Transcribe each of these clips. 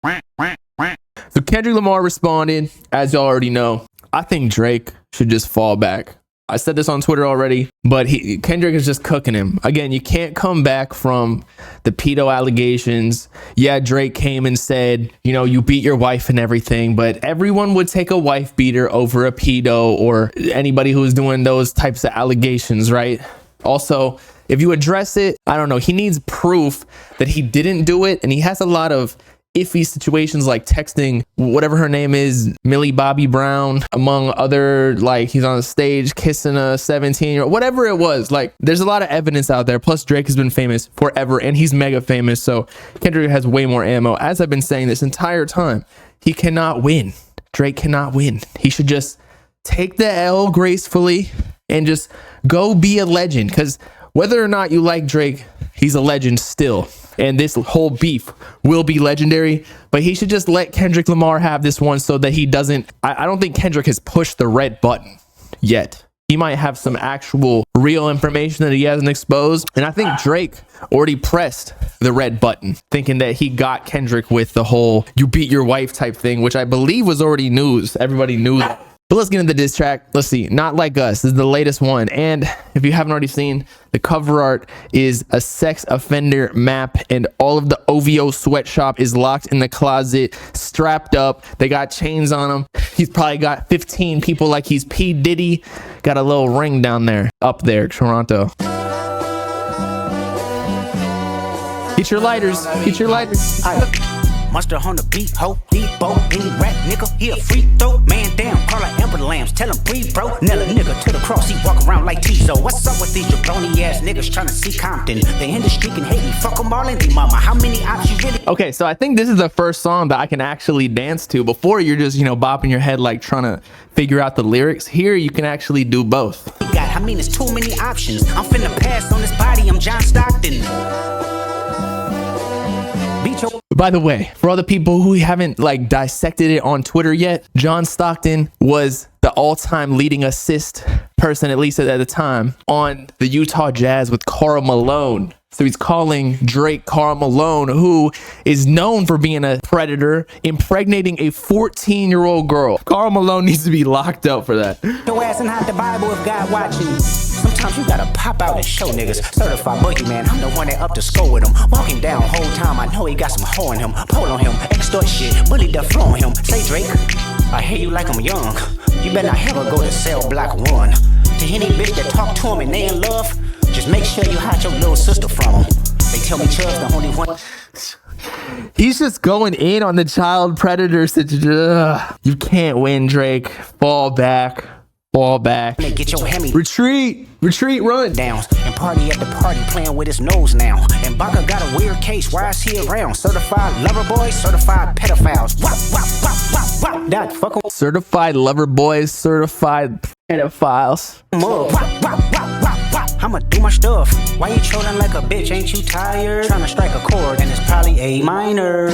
So Kendrick Lamar responded, as y'all already know, I think Drake should just fall back. I said this on Twitter already, but Kendrick is just cooking him. Again, you can't come back from the pedo allegations. Yeah, Drake came and said, you know, you beat your wife and everything, but everyone would take a wife beater over a pedo or anybody who's doing those types of allegations, right? Also, if you address it, I don't know, he needs proof that he didn't do it, and he has a lot of iffy situations like texting whatever her name is, Millie Bobby Brown, among other, like he's on the stage kissing a 17-year-old, whatever it was. Like there's a lot of evidence out there. Plus Drake has been famous forever and he's mega famous. So Kendrick has way more ammo. As I've been saying this entire time, he cannot win. Drake cannot win. He should just take the L gracefully and just go be a legend. Because whether or not you like Drake, he's a legend still. And this whole beef will be legendary, but he should just let Kendrick Lamar have this one so that he doesn't. I don't think Kendrick has pushed the red button yet. He might have some actual real information that he hasn't exposed. And I think Drake already pressed the red button, thinking that he got Kendrick with the whole you beat your wife type thing, which I believe was already news. Everybody knew that. But let's get into the diss track. Let's see. Not Like Us. This is the latest one. And if you haven't already seen, the cover art is a sex offender map, and all of the OVO sweatshop is locked in the closet, strapped up. They got chains on him. He's probably got 15 people like he's P. Diddy. Got a little ring down there, up there, Toronto. Get your lighters. Get your lighters. Mustard on the beat, ho, Debo, any rap nigga, he a free throw. Man down, call like Amber Lambs, tell him breathe, bro. Nail a nigga to the cross, he walk around like Tizo. What's up with these jabroni ass niggas trying to see Compton? The industry can hate me, fuck them all in the mama. How many ops you really? Okay, so I think this is the first song that I can actually dance to. Before you're just, you know, bopping your head like trying to figure out the lyrics. Here you can actually do both. I mean, it's too many options. I'm finna pass on this body, I'm John Stockton. By the way, for all the people who haven't like dissected it on Twitter yet, John Stockton was the all-time leading assist person, at least at the time, on the Utah Jazz with Karl Malone. So he's calling Drake Karl Malone, who is known for being a predator, impregnating a 14-year-old girl. Karl Malone needs to be locked up for that. Your ass and hide the Bible if God watching. Sometimes you gotta pop out and show niggas. Certified boogeyman, I'm the one that up to score with him. Walking down whole time, I know he got some hoe in him. Pull on him, extort shit, bully the flow on him. Say Drake, I hear you like I'm young. You better not ever go to cell block 1. To any bitch that talk to him and they in love, just make sure you hide your little sister from him. They tell me Chubb's the only one. He's just going in on the child predator situation. You can't win, Drake. Fall back. Fall back. Get your Hemi. Retreat. Retreat, run. Downs and party at the party playing with his nose now. And Baka got a weird case. Why is he around? Certified lover boys, certified pedophiles. Wop, wop, wop, wop, wop. That fuck em. Certified lover boys, certified pedophiles. Wop, wop, wop, wop, wop. I'ma do my stuff. Why you trolling like a bitch? Ain't you tired? Trying to strike a chord and it's probably A minor.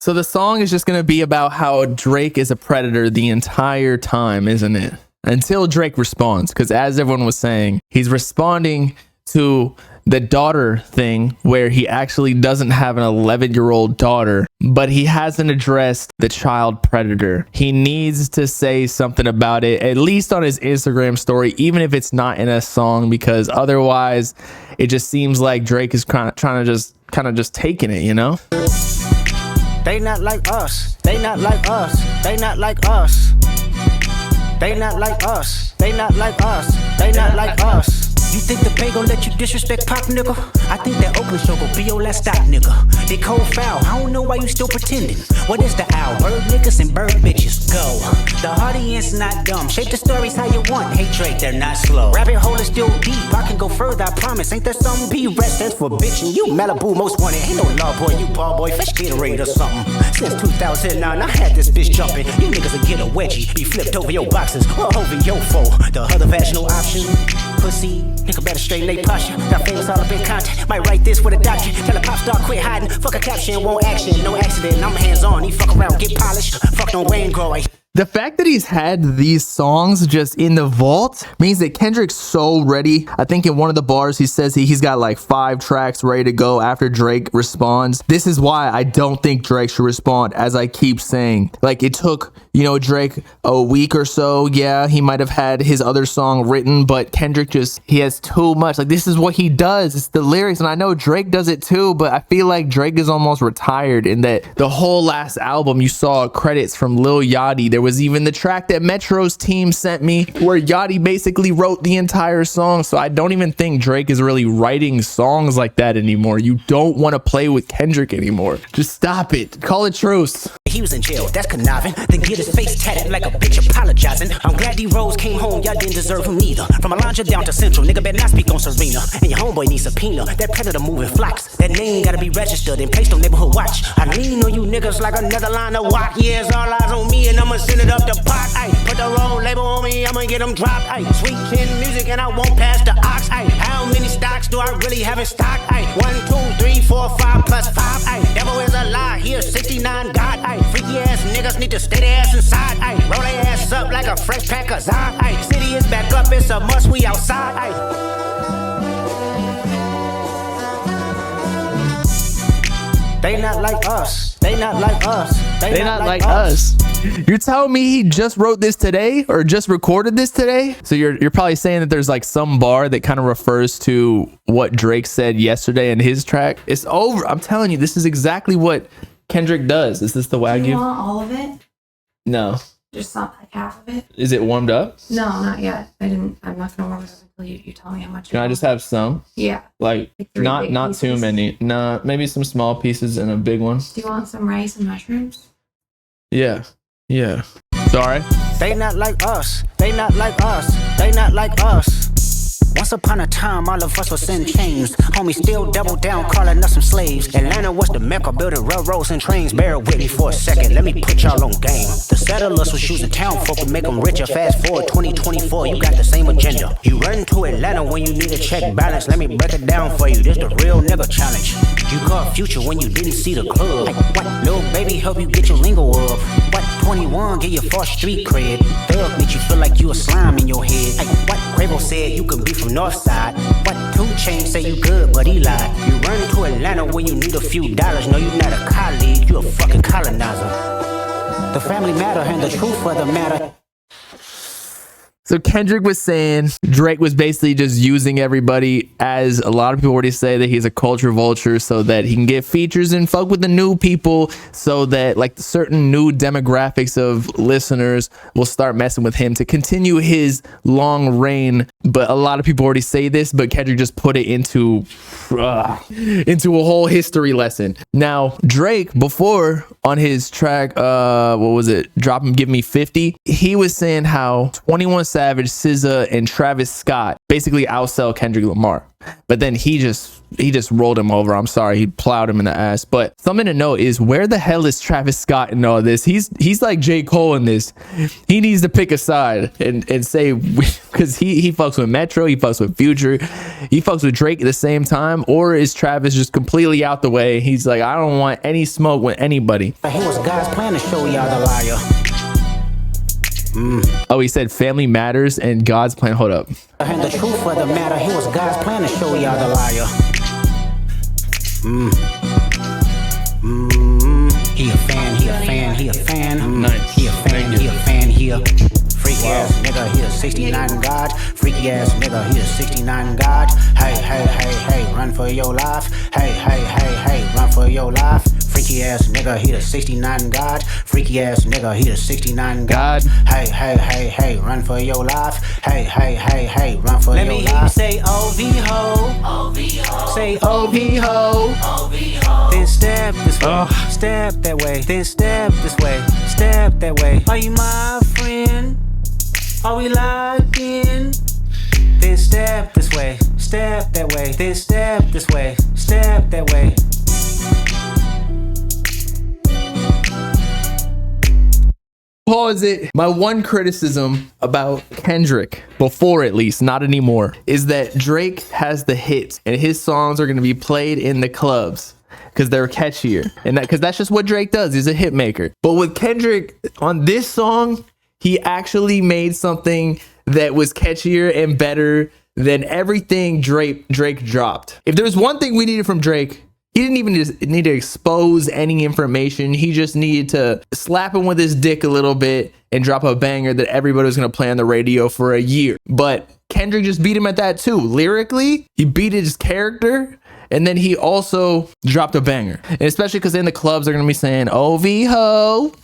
So the song is just going to be about how Drake is a predator the entire time, isn't it? Until Drake responds, because as everyone was saying, he's responding to the daughter thing where he actually doesn't have an 11-year-old daughter, but he hasn't addressed the child predator. He needs to say something about it, at least on his Instagram story, even if it's not in a song, because otherwise it just seems like Drake is trying to just taking it, you know? They not like us. They not like us. They not like us. They not like us. They not like us. They not like us. You think the Bay gon' let you disrespect Pop, nigga? I think that Oakland show gon' be your last stop, nigga. They cold foul, I don't know why you still pretending. What is the owl? Bird niggas and bird bitches, go. The audience not dumb, shape the stories how you want. Hey Drake, they're not slow. Rabbit hole is still deep, I can go further, I promise. Ain't there some B-Rest stands for bitchin'? You Malibu most wanted, ain't no law boy, you ball boy, fresh Gatorade or something. Since 2009, I had this bitch jumping. You niggas will get a wedgie, be flipped over your boxes, or over your foe. The other vaginal option, pussy. Nigga better straighten they posture. Got famous all up in content. Might write this with a doctor. Tell a pop star quit hiding. Fuck a caption, won't action. No accident. I'm hands on. He fuck around, get polished. Fuck no rain grow. The fact that he's had these songs just in the vault means that Kendrick's so ready. I think in one of the bars he says he's got like 5 tracks ready to go after Drake responds. This is why I don't think Drake should respond, as I keep saying. Like, it took, you know, Drake a week or so. Yeah, he might have had his other song written, but Kendrick he has too much. Like, this is what he does. It's the lyrics, and I know Drake does it too, but I feel like Drake is almost retired in that the whole last album you saw credits from Lil Yachty. There was even the track that Metro's team sent me where Yachty basically wrote the entire song. So I don't even think Drake is really writing songs like that anymore. You don't want to play with Kendrick anymore. Just stop it. Call it truce. He was in jail, that's conniving. Then get his face tatted like a bitch apologizing. I'm glad D-Rose came home, y'all didn't deserve him neither. From Alondra down to Central, nigga better not speak on Serena. And your homeboy needs subpoena. That predator moving flocks. That name gotta be registered and placed on neighborhood watch. I lean on you niggas like another line of walk. Yeah, it's all eyes on me and I'ma send it up the pot. Ay, put the wrong label on me, I'ma get them dropped. Ay, sweet chin music and I won't pass the ox. Ay, how many stocks do I really have in stock? Ay, 1, 2, 3, 4, 5 plus 5. Ay, devil is a lie, here 69 God. Ay, freaky ass niggas need to stay their ass inside. Ay, roll their ass up like a fresh pack of Zod. Ay, city is back up, it's a must, we outside. Ay. They not like us. They not like us. They not like us. You're telling me he just wrote this today or just recorded this today? So you're probably saying that there's like some bar that kind of refers to what Drake said yesterday in his track. It's over. I'm telling you, this is exactly what Kendrick does. Is this the Wagyu? You want all of it? No. Just not like half of it? Is it warmed up? No, not yet. I'm not gonna warm it up until you tell me how much. Can I just have some? Yeah. Like 3 not pieces. too many. Nah, maybe some small pieces and a big one. Do you want some rice and mushrooms? Yeah. Yeah. Sorry. They not like us. They not like us. They not like us. Once upon a time, all of us was in chains. Homie still double down, calling us some slaves. Atlanta was the mecca, building railroads and trains. Bear with me for a second, let me put y'all on game. The settlers was using town folk to make them richer. Fast forward 2024, you got the same agenda. You run to Atlanta when you need a check balance. Let me break it down for you, this the real nigga challenge. You caught Future when you didn't see the club. Like, what? Lil' baby help you get your lingo up. What? 21 get your first street cred. Thug make you feel like you a slime in your head. Like, what? Quavo said you can be from Northside. What? 2 Chainz say you good, but he lied. You run to Atlanta when you need a few dollars. No, you not a colleague, you a fucking colonizer. The family matter and the truth for the matter. So Kendrick was saying Drake was basically just using everybody, as a lot of people already say, that he's a culture vulture so that he can get features and fuck with the new people, so that like certain new demographics of listeners will start messing with him to continue his long reign. But a lot of people already say this, but Kendrick just put it into a whole history lesson. Now Drake, before on his track, what was it? Drop 'em, Give Me 50. He was saying how 21 Savage, SZA, and Travis Scott basically outsell Kendrick Lamar. But then he just rolled him over. I'm sorry, he plowed him in the ass. But something to note is, where the hell is Travis Scott in all this? He's like J. Cole in this. He needs to pick a side and say, because he fucks with Metro, he fucks with Future, he fucks with Drake at the same time. Or is Travis just completely out the way? He's like, I don't want any smoke with anybody. But here was God's plan to show y'all the liar. Oh, he said family matters and God's plan. Hold up. And the truth for the matter, here was God's plan to show y'all the liar. He a fan, he a fan, he a fan. Nice. He a fan, he a fan, he a freaky ass nigga, he a 69 God. Freaky ass nigga, he a 69 God. Hey, hey, hey, hey, run for your life. Hey, hey, hey, hey, run for your life. Freaky ass nigga, he the 69 God. Freaky ass nigga, he the 69 God. Hey, hey, hey, hey, run for your life. Hey, hey, hey, hey, run for your life. Let me hear you say OV-ho. OV-ho. Say OV-ho. OV-ho. Then step this way. Step that way. Then step this way. Step that way. Are you my friend? Are we locked in? Then step this way. Step that way. Then step this way. Step that way. Pause it. My one criticism about Kendrick, before at least, not anymore, is that Drake has the hits and his songs are going to be played in the clubs. because they're catchier, and because that's just what Drake does. He's a hit maker. But with Kendrick on this song, he actually made something that was catchier and better than everything Drake dropped. If there's one thing we needed from Drake, he didn't even need to expose any information. He just needed to slap him with his dick a little bit and drop a banger that everybody was going to play on the radio for a year. But Kendrick just beat him at that too. Lyrically, he beat his character, and then he also dropped a banger. And especially because in the clubs, they're going to be saying, OV ho,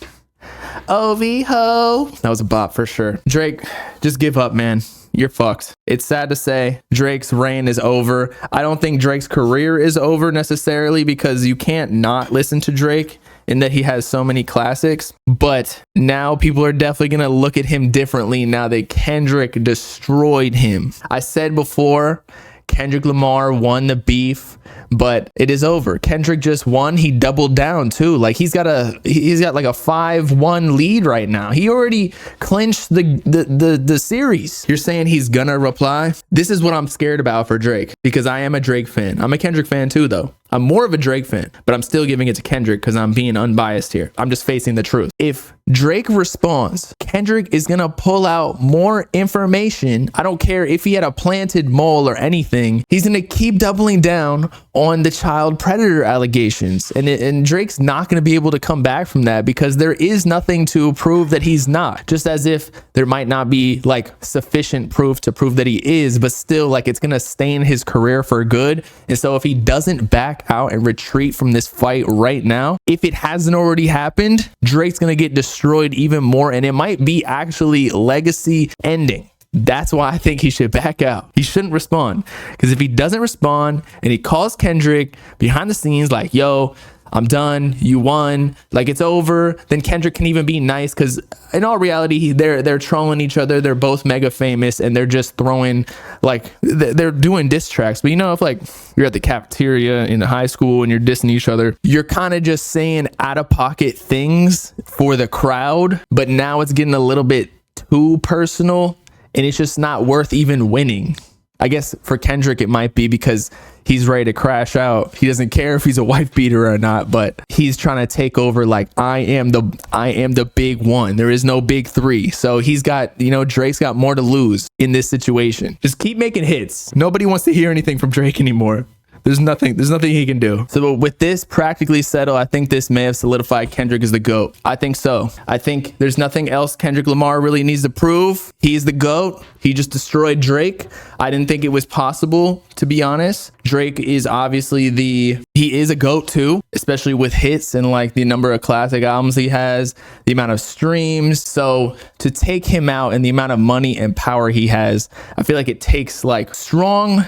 OV ho. That was a bop for sure. Drake, just give up, man. You're fucked. It's sad to say Drake's reign is over. I don't think Drake's career is over necessarily, because you can't not listen to Drake in that he has so many classics. But now people are definitely going to look at him differently now that Kendrick destroyed him. I said before, Kendrick Lamar won the beef, but it is over. Kendrick just won. He doubled down too. Like he's got like a 5-1 lead right now. He already clinched the series. You're saying he's gonna reply? This is what I'm scared about for Drake, because I am a Drake fan. I'm a Kendrick fan too, though. I'm more of a Drake fan, but I'm still giving it to Kendrick because I'm being unbiased here. I'm just facing the truth. If Drake responds, Kendrick is going to pull out more information. I don't care if he had a planted mole or anything. He's going to keep doubling down on the child predator allegations. And Drake's not going to be able to come back from that, because there is nothing to prove that he's not. Just as if there might not be like sufficient proof to prove that he is, but still like it's going to stain his career for good. And so if he doesn't back out and retreat from this fight right now, if it hasn't already happened, Drake's going to get destroyed even more, and it might be actually legacy ending. That's why I think he should back out. He shouldn't respond, because if he doesn't respond and he calls Kendrick behind the scenes like, yo, I'm done, you won, like it's over, then Kendrick can even be nice, because in all reality, they're trolling each other. They're both mega famous, and they're just throwing, like, they're doing diss tracks. But you know, if like you're at the cafeteria in high school and you're dissing each other, you're kind of just saying out of pocket things for the crowd, but now it's getting a little bit too personal, and it's just not worth even winning. I guess for Kendrick, it might be because he's ready to crash out. He doesn't care if he's a wife beater or not, but he's trying to take over. Like, I am the big one. There is no big three. So he's got, Drake's got more to lose in this situation. Just keep making hits. Nobody wants to hear anything from Drake anymore. There's nothing he can do. So with this practically settled, I think this may have solidified Kendrick as the GOAT. I think so. I think there's nothing else Kendrick Lamar really needs to prove. He's the GOAT. He just destroyed Drake. I didn't think it was possible, to be honest. Drake is obviously he is a GOAT too, especially with hits and like the number of classic albums he has, the amount of streams. So to take him out and the amount of money and power he has, I feel like it takes like strong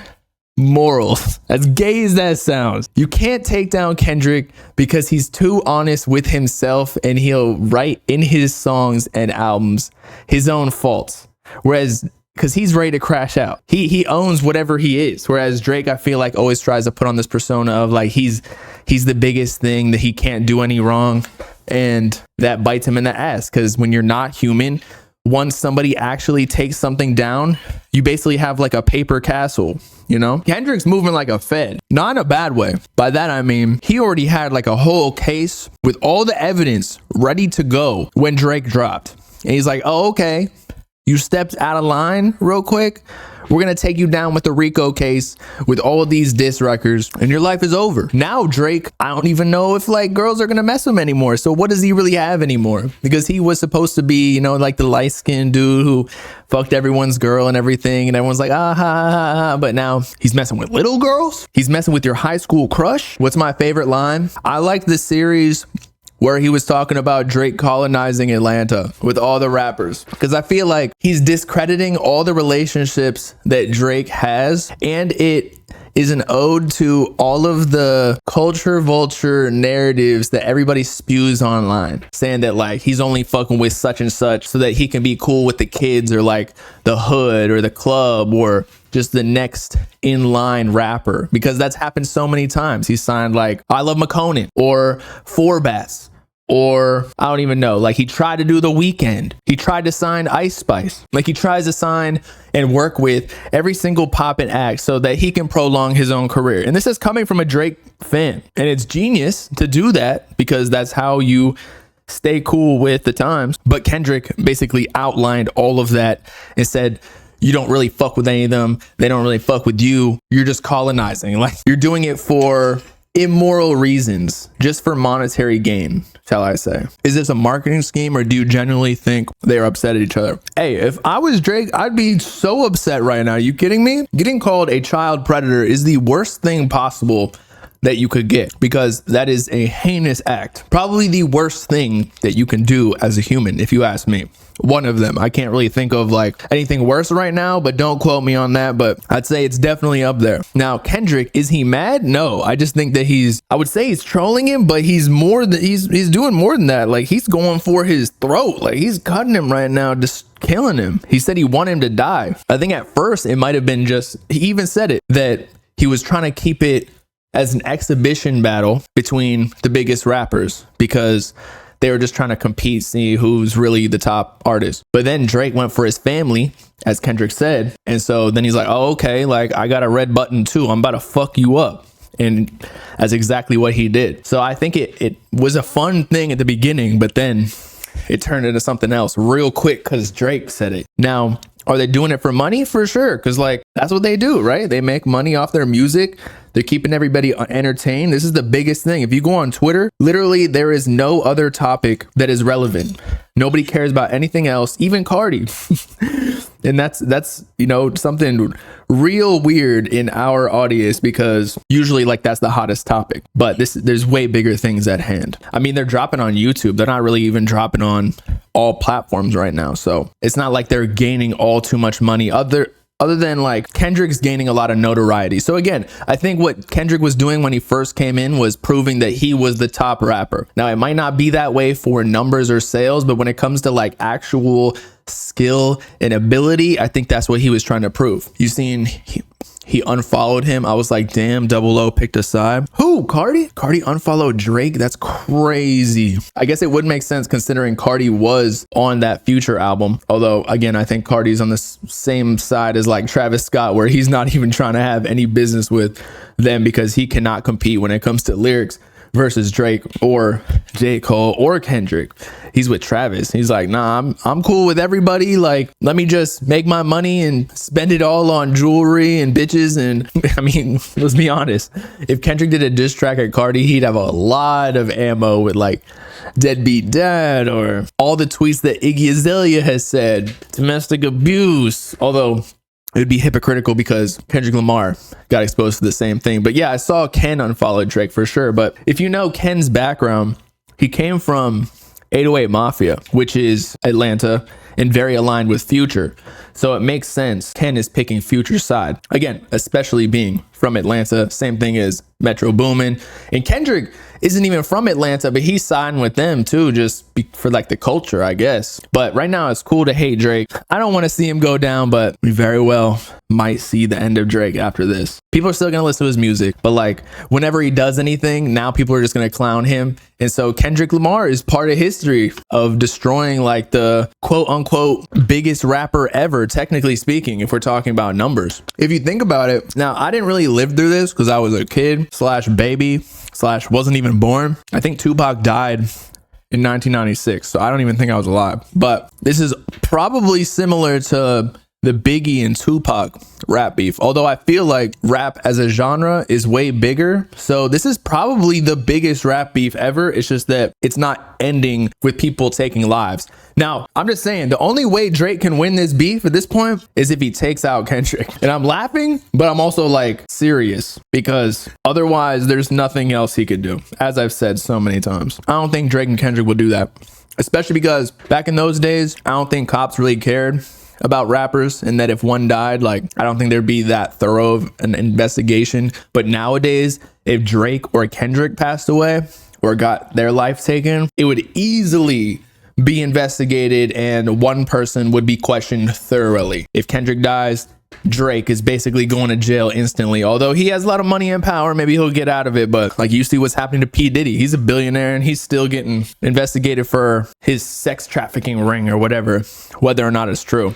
morals, as gay as that sounds. You can't take down Kendrick because he's too honest with himself, and he'll write in his songs and albums his own faults. Whereas, because he's ready to crash out, he owns whatever he is. Whereas Drake, I feel like, always tries to put on this persona of like he's the biggest thing, that he can't do any wrong, and that bites him in the ass. Because when you're not human, once somebody actually takes something down, you basically have like a paper castle, Kendrick's moving like a Fed, not in a bad way. By that, I mean, he already had like a whole case with all the evidence ready to go when Drake dropped. And he's like, oh, okay, you stepped out of line real quick. We're going to take you down with the RICO case with all of these diss records, and your life is over. Now Drake, I don't even know if like girls are going to mess with him anymore. So what does he really have anymore? Because he was supposed to be, like the light skinned dude who fucked everyone's girl and everything. And everyone's like, ah, ha, ha, ha. But now he's messing with little girls. He's messing with your high school crush. What's my favorite line? I like the series where he was talking about Drake colonizing Atlanta with all the rappers, because I feel like he's discrediting all the relationships that Drake has, and it is an ode to all of the culture vulture narratives that everybody spews online, saying that like he's only fucking with such and such so that he can be cool with the kids, or like the hood or the club, or just the next in line rapper, because that's happened so many times. He signed like I Love McConan or Four Bass or I don't even know. Like he tried to do The Weeknd. He tried to sign Ice Spice. Like he tries to sign and work with every single poppin' act so that he can prolong his own career. And this is coming from a Drake fan. And it's genius to do that because that's how you stay cool with the times. But Kendrick basically outlined all of that and said, you don't really fuck with any of them. They don't really fuck with you. You're just colonizing. Like you're doing it for immoral reasons, just for monetary gain, shall I say. Is this a marketing scheme or do you genuinely think they're upset at each other? Hey, if I was Drake, I'd be so upset right now. You kidding me? Getting called a child predator is the worst thing possible that you could get because that is a heinous act. Probably the worst thing that you can do as a human, if you ask me. One of them. I can't really think of like anything worse right now, but don't quote me on that. But I'd say it's definitely up there. Now, Kendrick, is he mad? No, I just think that I would say he's trolling him, but he's doing more than that. Like he's going for his throat. Like he's cutting him right now, just killing him. He said he wanted him to die. I think at first it might have been he even said it, that he was trying to keep it as an exhibition battle between the biggest rappers because they were just trying to compete, see who's really the top artist. But then Drake went for his family, as Kendrick said. And so then he's like, oh, okay, like I got a red button too. I'm about to fuck you up. And that's exactly what he did. So I think it was a fun thing at the beginning, but then it turned into something else real quick because Drake said it. Now, are they doing it for money? For sure. Because like that's what they do, right? They make money off their music. They're keeping everybody entertained. This is the biggest thing. If you go on Twitter, literally there is no other topic that is relevant. Nobody cares about anything else, even Cardi. And that's something real weird in our audience because usually like that's the hottest topic. But there's way bigger things at hand. I mean, they're dropping on YouTube. They're not really even dropping on all platforms right now. So it's not like they're gaining all too much money other than like Kendrick's gaining a lot of notoriety. So again, I think what Kendrick was doing when he first came in was proving that he was the top rapper. Now, it might not be that way for numbers or sales, but when it comes to like actual skill and ability, I think that's what he was trying to prove. You seen he unfollowed him. I was like, damn, Double O picked a side. Who? Cardi? Cardi unfollowed Drake? That's crazy. I guess it would make sense considering Cardi was on that Future album. Although, again, I think Cardi's on the same side as like Travis Scott, where he's not even trying to have any business with them because he cannot compete when it comes to lyrics versus Drake or J. Cole or Kendrick. He's with Travis. He's like, nah, I'm cool with everybody. Like, let me just make my money and spend it all on jewelry and bitches. And I mean, let's be honest. If Kendrick did a diss track at Cardi, he'd have a lot of ammo with like Deadbeat Dad or all the tweets that Iggy Azalea has said, domestic abuse. Although it would be hypocritical because Kendrick Lamar got exposed to the same thing. But yeah, I saw Ken unfollow Drake for sure. But if you know Ken's background, he came from 808 Mafia, which is Atlanta and very aligned with Future. So it makes sense Ken is picking Future's side. Again, especially being from Atlanta, same thing as Metro Boomin. And Kendrick isn't even from Atlanta, but he's siding with them too, just for like the culture, I guess. But right now it's cool to hate Drake. I don't want to see him go down, but we very well might see the end of Drake after this. People are still going to listen to his music, but like whenever he does anything, now people are just going to clown him. And so Kendrick Lamar is part of history of destroying like the quote unquote biggest rapper ever, technically speaking, if we're talking about numbers. If you think about it, now I didn't really live through this because I was a kid / baby / wasn't even born. I think Tupac died in 1996, so I don't even think I was alive. But this is probably similar to the Biggie and Tupac rap beef, although I feel like rap as a genre is way bigger. So this is probably the biggest rap beef ever. It's just that it's not ending with people taking lives. Now, I'm just saying the only way Drake can win this beef at this point is if he takes out Kendrick. And I'm laughing, but I'm also like serious because otherwise there's nothing else he could do. As I've said so many times, I don't think Drake and Kendrick will do that, especially because back in those days, I don't think cops really cared about rappers, and that if one died, like I don't think there'd be that thorough of an investigation. But nowadays, if Drake or Kendrick passed away or got their life taken, it would easily be investigated and one person would be questioned thoroughly. If Kendrick dies, Drake is basically going to jail instantly. Although he has a lot of money and power, maybe he'll get out of it. But like, you see what's happening to P. Diddy. He's a billionaire and he's still getting investigated for his sex trafficking ring or whatever, whether or not it's true.